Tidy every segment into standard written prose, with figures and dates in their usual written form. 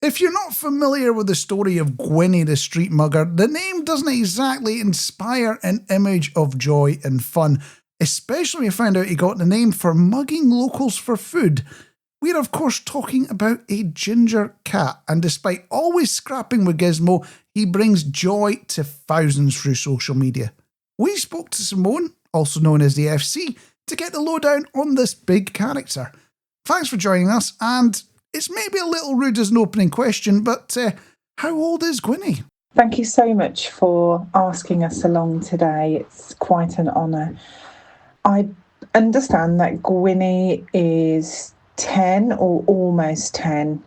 If you're not familiar with the story of Gwinny the street mugger, the name doesn't exactly inspire an image of joy and fun, especially when you find out he got the name for mugging locals for food. We're of course talking about a ginger cat, and despite always scrapping with Gizmo, he brings joy to thousands through social media. We spoke to Simone, also known as the FC, to get the lowdown on this big character. Thanks for joining us, and it's maybe a little rude as an opening question, but how old is Gwinny? Thank you so much for asking us along today. It's quite an honour. I understand that Gwinny is 10 or almost 10.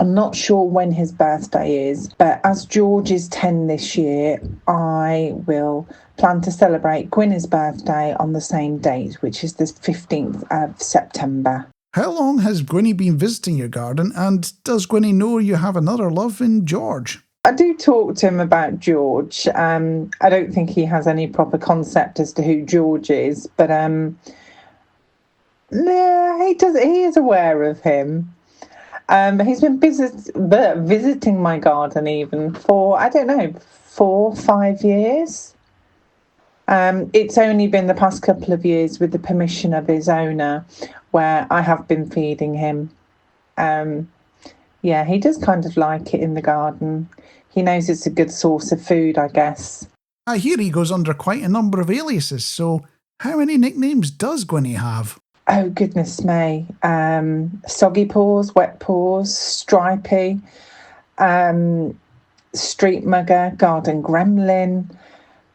I'm not sure when his birthday is, but as George is 10 this year, I will plan to celebrate Gwynny's birthday on the same date, which is the 15th of September. How long has Gwinny been visiting your garden, and does Gwinny know you have another love in George? I do talk to him about George. I don't think he has any proper concept as to who George is, but he does. He is aware of him. He's been visiting my garden even for, 4-5 years. It's only been the past couple of years with the permission of his owner where I have been feeding him. He does kind of like it in the garden. He knows it's a good source of food, I guess. I hear he goes under quite a number of aliases, so how many nicknames does Gwinny have? Oh, goodness me. Soggy Paws, Wet Paws, Stripey, Street Mugger, Garden Gremlin.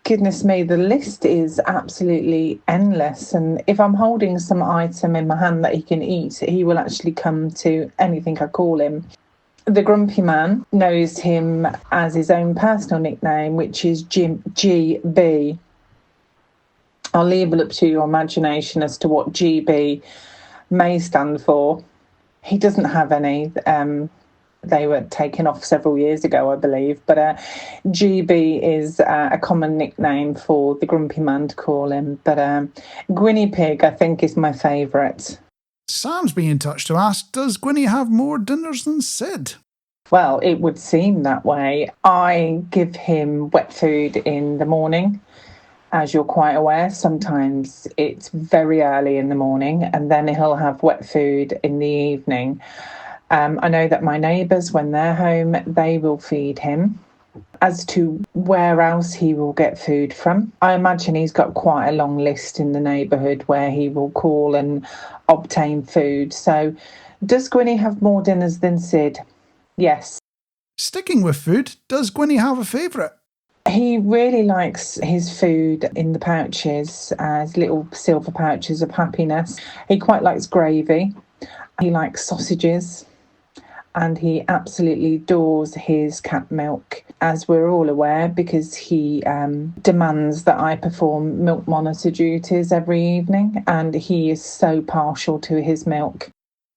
Goodness me, the list is absolutely endless. And if I'm holding some item in my hand that he can eat, he will actually come to anything I call him. The Grumpy Man knows him as his own personal nickname, which is GB. I'll leave it up to your imagination as to what GB may stand for. He doesn't have any. They were taken off several years ago, I believe. But GB is a common nickname for the Grumpy Man to call him. But Gwinny Pig, I think, is my favourite. Sam's been in touch to ask, does Gwinny have more dinners than Sid? Well, it would seem that way. I give him wet food in the morning. As you're quite aware, sometimes it's very early in the morning and then he'll have wet food in the evening. I know that my neighbours, when they're home, they will feed him. As to where else he will get food from, I imagine he's got quite a long list in the neighbourhood where he will call and obtain food. So does Gwinny have more dinners than Sid? Yes. Sticking with food, does Gwinny have a favourite? He really likes his food in the pouches, as little silver pouches of happiness. He quite likes gravy. He likes sausages. And he absolutely adores his cat milk, as we're all aware, because he demands that I perform milk monitor duties every evening, and he is so partial to his milk.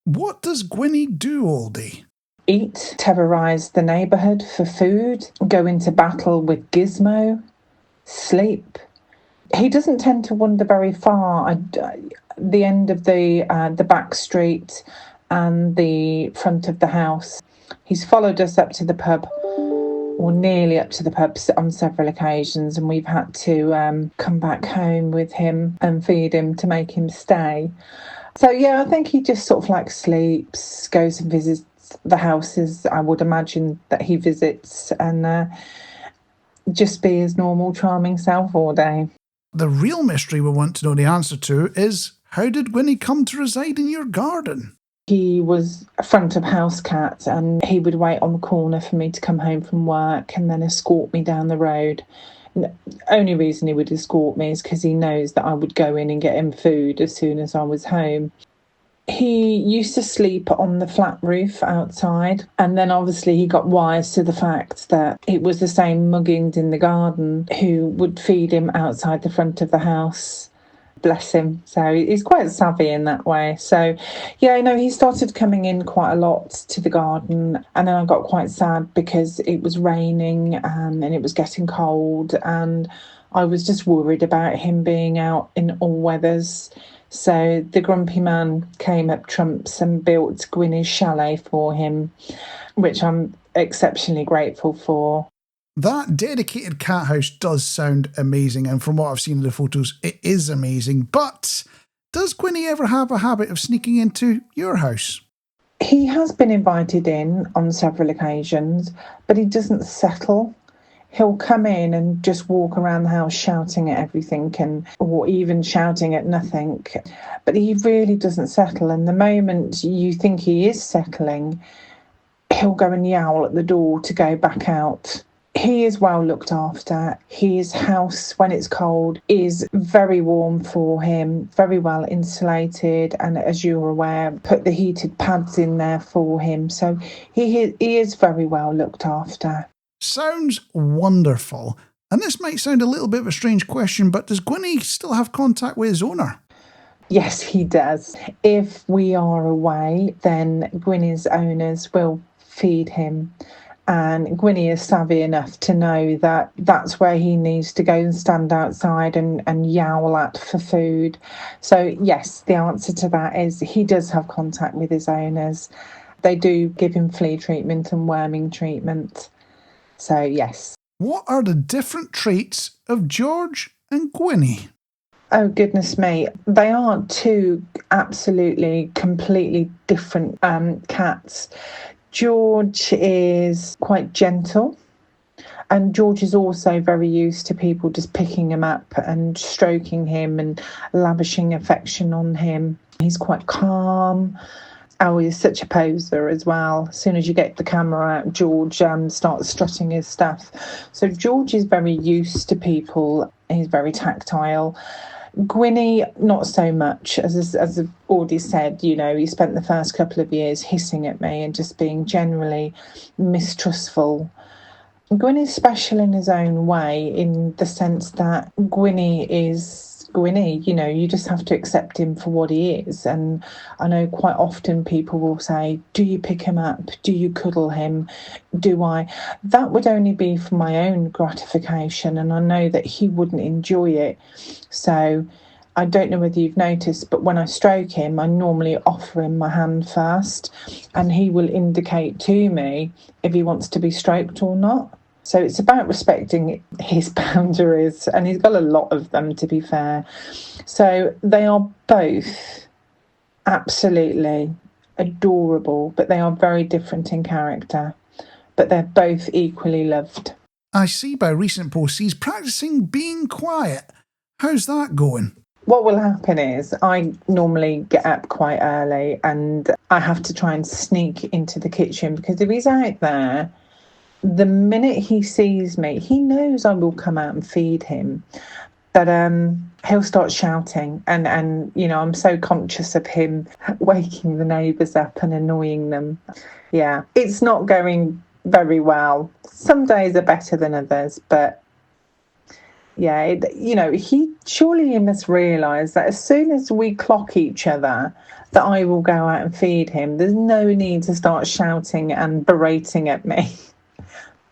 What does Gwinny do all day? Eat, terrorise the neighbourhood for food, go into battle with Gizmo, sleep. He doesn't tend to wander very far. The end of the back street and the front of the house. He's followed us up to the pub, or nearly up to the pub on several occasions, and we've had to come back home with him and feed him to make him stay. So I think he just sort of like sleeps, goes and visits the houses I would imagine that he visits, and just be his normal charming self all day. The real mystery we want to know the answer to is, how did Gwinny come to reside in your garden? He was a front of house cat, and he would wait on the corner for me to come home from work and then escort me down the road. The only reason he would escort me is because he knows that I would go in and get him food as soon as I was home. He used to sleep on the flat roof outside, and then obviously he got wise to the fact that it was the same muggins in the garden who would feed him outside the front of the house. Bless him. So he's quite savvy in that way. So he started coming in quite a lot to the garden, and then I got quite sad because it was raining and it was getting cold, and I was just worried about him being out in all weathers. So the grumpy man came up trumps and built Gwynny's chalet for him, which I'm exceptionally grateful for. That dedicated cat house does sound amazing, and from what I've seen in the photos, it is amazing. But does Gwynny ever have a habit of sneaking into your house? He has been invited in on several occasions, but he doesn't settle. He'll come in and just walk around the house shouting at everything or even shouting at nothing. But he really doesn't settle. And the moment you think he is settling, he'll go and yowl at the door to go back out. He is well looked after. His house, when it's cold, is very warm for him, very well insulated, and as you're aware, put the heated pads in there for him. So he is very well looked after. Sounds wonderful. And this might sound a little bit of a strange question, but does Gwynny still have contact with his owner? Yes, he does. If we are away, then Gwynny's owners will feed him. And Gwynny is savvy enough to know that that's where he needs to go and stand outside and yowl at for food. So, yes, the answer to that is he does have contact with his owners. They do give him flea treatment and worming treatment. So, yes. What are the different traits of George and Gwynny? Oh, goodness me. They are two absolutely, completely different cats. George is quite gentle, and George is also very used to people just picking him up and stroking him and lavishing affection on him. He's quite calm. Oh, he's such a poser as well. As soon as you get the camera out, George starts strutting his stuff. So George is very used to people. He's very tactile. Gwynny, not so much. As I've already said, he spent the first couple of years hissing at me and just being generally mistrustful. Gwynny's special in his own way, in the sense that Gwynny is Gwynny. You just have to accept him for what he is. And I know quite often people will say, do you pick him up? Do you cuddle him? Do I? That would only be for my own gratification, and I know that he wouldn't enjoy it. So I don't know whether you've noticed, but when I stroke him, I normally offer him my hand first, and he will indicate to me if he wants to be stroked or not. So it's about respecting his boundaries, and he's got a lot of them, to be fair. So they are both absolutely adorable, but they are very different in character. But they're both equally loved. I see by recent posts he's practicing being quiet. How's that going? What will happen is I normally get up quite early and I have to try and sneak into the kitchen, because if he's out there, the minute he sees me, he knows I will come out and feed him. But he'll start shouting, and I'm so conscious of him waking the neighbours up and annoying them. Yeah, it's not going very well. Some days are better than others, but yeah, he must realise that as soon as we clock each other, that I will go out and feed him. There's no need to start shouting and berating at me.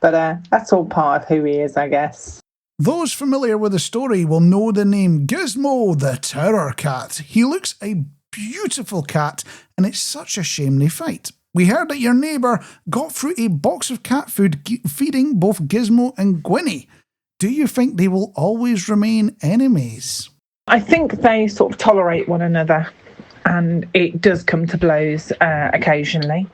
But that's all part of who he is, I guess. Those familiar with the story will know the name Gizmo, the terror cat. He looks a beautiful cat, and it's such a shame they fight. We heard that your neighbour got through a box of cat food feeding both Gizmo and Gwynny. Do you think they will always remain enemies? I think they sort of tolerate one another, and it does come to blows occasionally.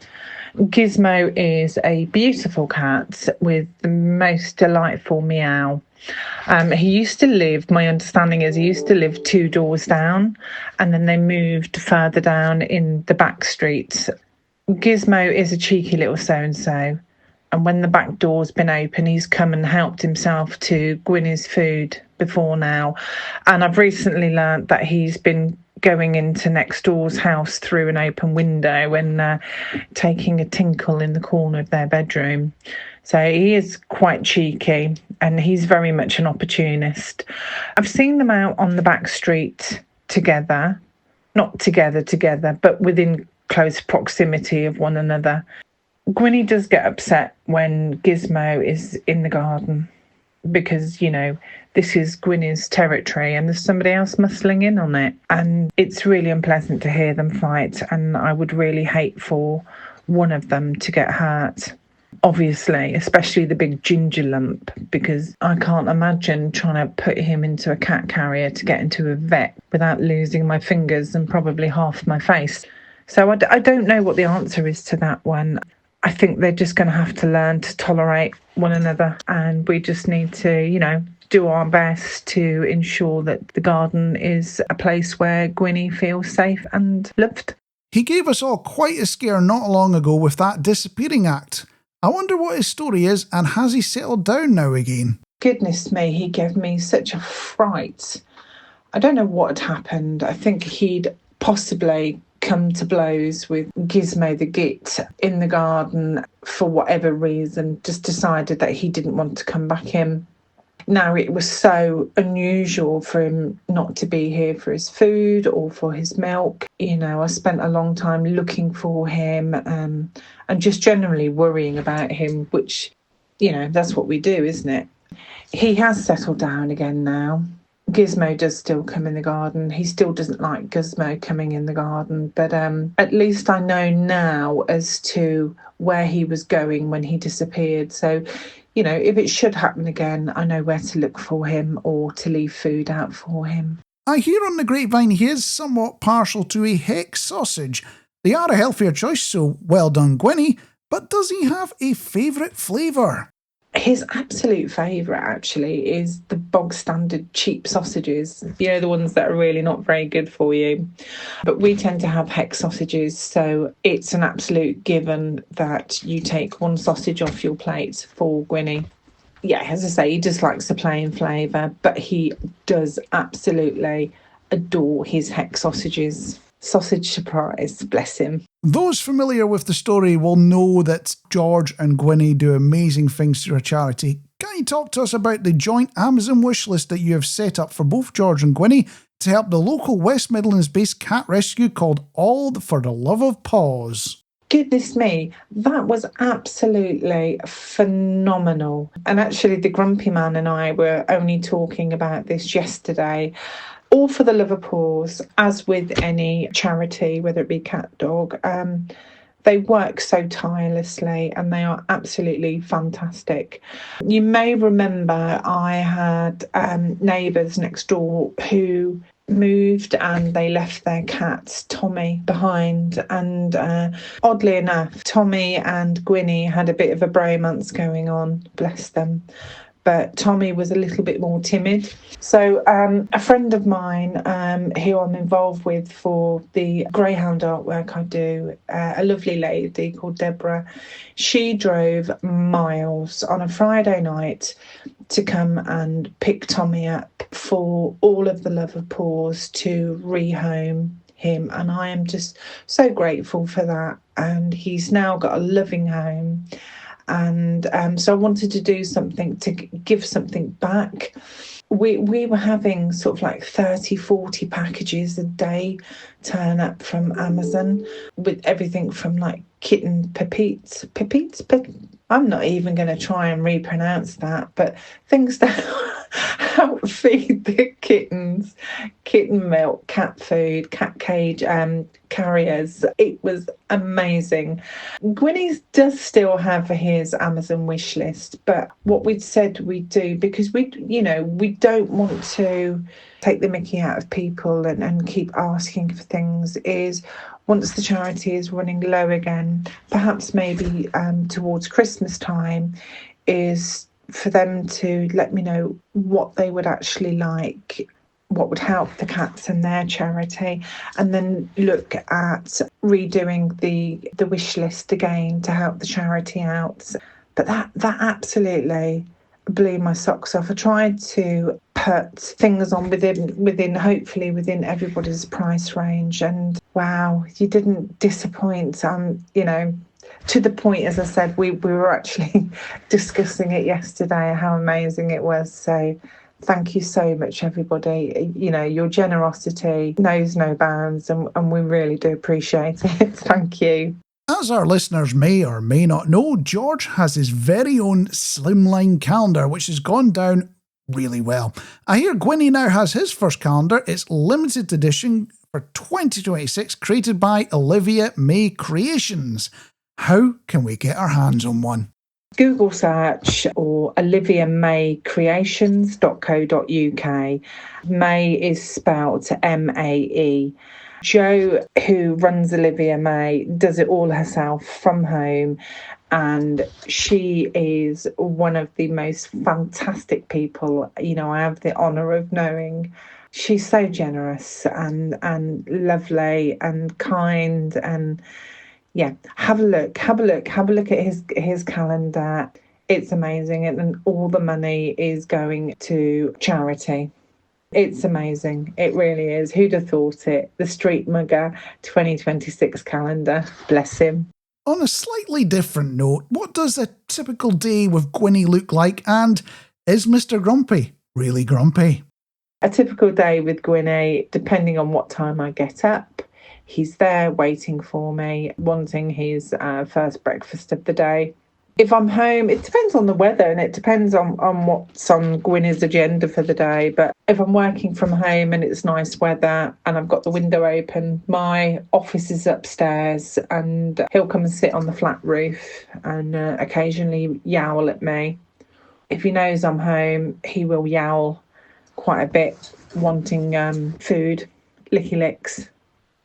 Gizmo is a beautiful cat with the most delightful meow. He used to live, my understanding is he used to live 2 doors down, and then they moved further down in the back streets. Gizmo is a cheeky little so-and-so, and when the back door's been open, he's come and helped himself to Gwynny's food before now. And I've recently learnt that he's been going into next door's house through an open window and taking a tinkle in the corner of their bedroom. So he is quite cheeky, and he's very much an opportunist. I've seen them out on the back street together, not together, but within close proximity of one another. Gwynny does get upset when Gizmo is in the garden, because, this is Gwynny's territory and there's somebody else muscling in on it. And it's really unpleasant to hear them fight. And I would really hate for one of them to get hurt. Obviously, especially the big ginger lump, because I can't imagine trying to put him into a cat carrier to get into a vet without losing my fingers and probably half my face. So I don't know what the answer is to that one. I think they're just going to have to learn to tolerate one another, and we just need to, do our best to ensure that the garden is a place where Gwynny feels safe and loved. He gave us all quite a scare not long ago with that disappearing act. I wonder what his story is, and has he settled down now again? Goodness me, he gave me such a fright. I don't know what had happened. I think he'd possibly come to blows with Gizmo the Git in the garden for whatever reason, just decided that he didn't want to come back in. Now, it was so unusual for him not to be here for his food or for his milk. I spent a long time looking for him and just generally worrying about him, which, that's what we do, isn't it? He has settled down again now. Gizmo does still come in the garden. He still doesn't like Gizmo coming in the garden, but at least I know now as to where he was going when he disappeared. So, if it should happen again, I know where to look for him or to leave food out for him. I hear on the grapevine he is somewhat partial to a hex sausage. They are a healthier choice, so well done, Gwynny. But does he have a favourite flavour? His absolute favourite, actually, is the bog standard cheap sausages. The ones that are really not very good for you. But we tend to have hex sausages, so it's an absolute given that you take one sausage off your plate for Gwynny. Yeah, as I say, he just likes the plain flavour, but he does absolutely adore his hex sausages. Sausage surprise, bless him. Those familiar with the story will know that George and Gwynny do amazing things through a charity. Can you talk to us about the joint Amazon wish list that you have set up for both George and Gwynny to help the local West Midlands-based cat rescue called All for the Love of Paws? Goodness me, that was absolutely phenomenal. And actually, the Grumpy Man and I were only talking about this yesterday. All for the Love of Paws, as with any charity, whether it be cat, dog, they work so tirelessly and they are absolutely fantastic. You may remember I had neighbours next door who moved and they left their cat Tommy behind, and oddly enough, Tommy and Gwynny had a bit of a bromance going on, bless them. But Tommy was a little bit more timid. So a friend of mine who I'm involved with for the greyhound artwork I do, a lovely lady called Deborah, she drove miles on a Friday night to come and pick Tommy up for All of the Love of Paws to rehome him. And I am just so grateful for that. And he's now got a loving home. And so I wanted to do something to give something back. We were having sort of like 30, 40 packages a day turn up from Amazon with everything from like kitten pepetes. I'm not even going to try and repronounce that, but things that help feed the kittens, kitten milk, cat food, cat cage, carriers. It was amazing. Gwynny does still have his Amazon wish list, but what we'd said we'd do, because we don't want to take the mickey out of people and keep asking for things, is once the charity is running low again, perhaps maybe towards Christmas time, is for them to let me know what they would actually like, what would help the cats and their charity, and then look at redoing the wish list again to help the charity out. But that absolutely blew my socks off. I tried to put things on hopefully within everybody's price range, and wow, you didn't disappoint. To the point, as I said, we were actually discussing it yesterday, how amazing it was. So thank you so much, everybody. Your generosity knows no bounds, and we really do appreciate it. Thank you. As our listeners may or may not know, George has his very own slimline calendar, which has gone down really well. I hear Gwinny now has his first calendar. It's limited edition for 2026, created by Olivia May Creations. How can we get our hands on one? Google search or oliviamaycreations.co.uk. May is spelled M-A-E. Jo, who runs Olivia May, does it all herself from home, and she is one of the most fantastic people, I have the honour of knowing. She's so generous and lovely and kind, and yeah, have a look at his calendar. It's amazing, and all the money is going to charity. It's amazing. It really is. Who'd have thought it? The Street Mugger 2026 calendar. Bless him. On a slightly different note, what does a typical day with Gwinny look like, and is Mr. Grumpy really grumpy? A typical day with Gwinny, depending on what time I get up, he's there waiting for me, wanting his first breakfast of the day. If I'm home, it depends on the weather, and it depends on what's on Gwynny's agenda for the day. But if I'm working from home and it's nice weather and I've got the window open, my office is upstairs, and he'll come and sit on the flat roof and occasionally yowl at me. If he knows I'm home, he will yowl quite a bit, wanting food, licky licks,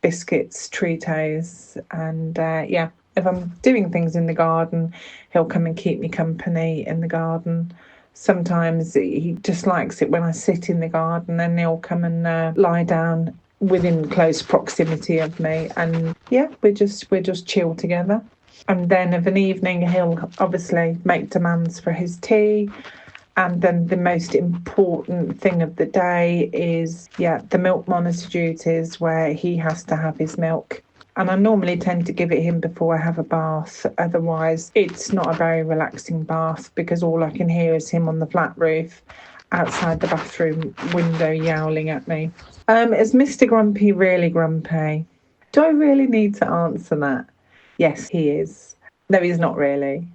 biscuits, Treatos, and yeah. If I'm doing things in the garden, he'll come and keep me company in the garden. Sometimes he just likes it when I sit in the garden, and he'll come and lie down within close proximity of me. And yeah, we're just chill together. And then of an evening, he'll obviously make demands for his tea. And then the most important thing of the day is, the milk monitor duties, where he has to have his milk. And I normally tend to give it him before I have a bath. Otherwise, it's not a very relaxing bath, because all I can hear is him on the flat roof outside the bathroom window yowling at me. Is Mr. Grumpy really grumpy? Do I really need to answer that? Yes, he is. No, he's not really.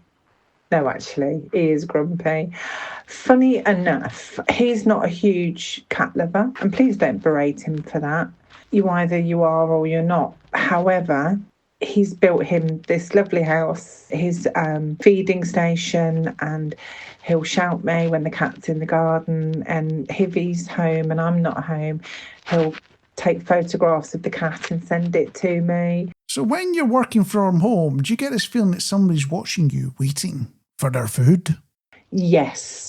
No, actually, he is grumpy. Funny enough, he's not a huge cat lover, and please don't berate him for that. Either you are or you're not. However, he's built him this lovely house, his feeding station, and he'll shout me when the cat's in the garden. And if he's home and I'm not home, he'll take photographs of the cat and send it to me. So when you're working from home, do you get this feeling that somebody's watching you, waiting for their food? Yes.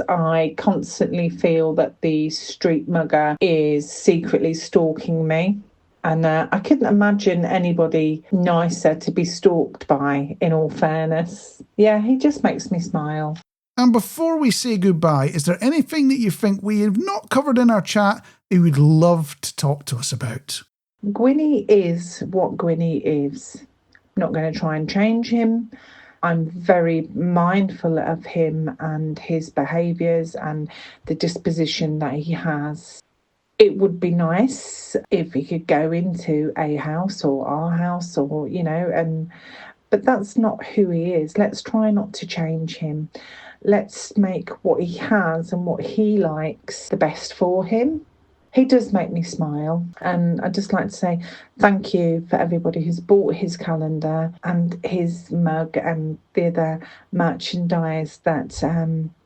I constantly feel that the street mugger is secretly stalking me. And I couldn't imagine anybody nicer to be stalked by, in all fairness. Yeah, he just makes me smile. And before we say goodbye, is there anything that you think we have not covered in our chat that you would love to talk to us about? Gwinny is what Gwinny is. I'm not going to try and change him. I'm very mindful of him and his behaviours and the disposition that he has. It would be nice if he could go into a house or our house, or, but that's not who he is. Let's try not to change him. Let's make what he has and what he likes the best for him. He does make me smile, and I'd just like to say thank you for everybody who's bought his calendar and his mug and the other merchandise that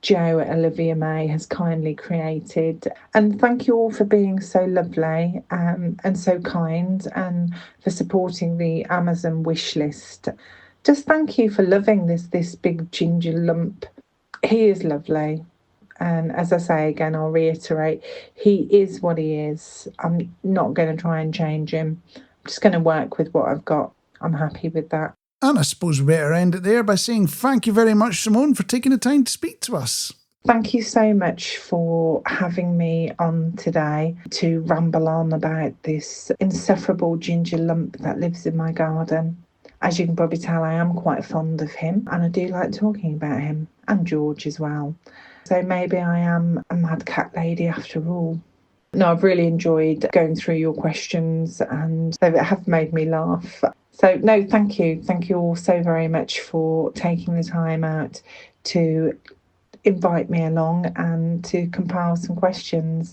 Jo at Olivia May has kindly created. And thank you all for being so lovely and so kind, and for supporting the Amazon wish list. Just thank you for loving this big ginger lump. He is lovely. And as I say again, I'll reiterate, he is what he is. I'm not going to try and change him. I'm just going to work with what I've got. I'm happy with that. And I suppose we better end it there by saying thank you very much, Simone, for taking the time to speak to us. Thank you so much for having me on today to ramble on about this insufferable ginger lump that lives in my garden. As you can probably tell, I am quite fond of him, and I do like talking about him, and George as well. So maybe I am a mad cat lady after all. No, I've really enjoyed going through your questions, and they have made me laugh. So, no, thank you. Thank you all so very much for taking the time out to invite me along and to compile some questions.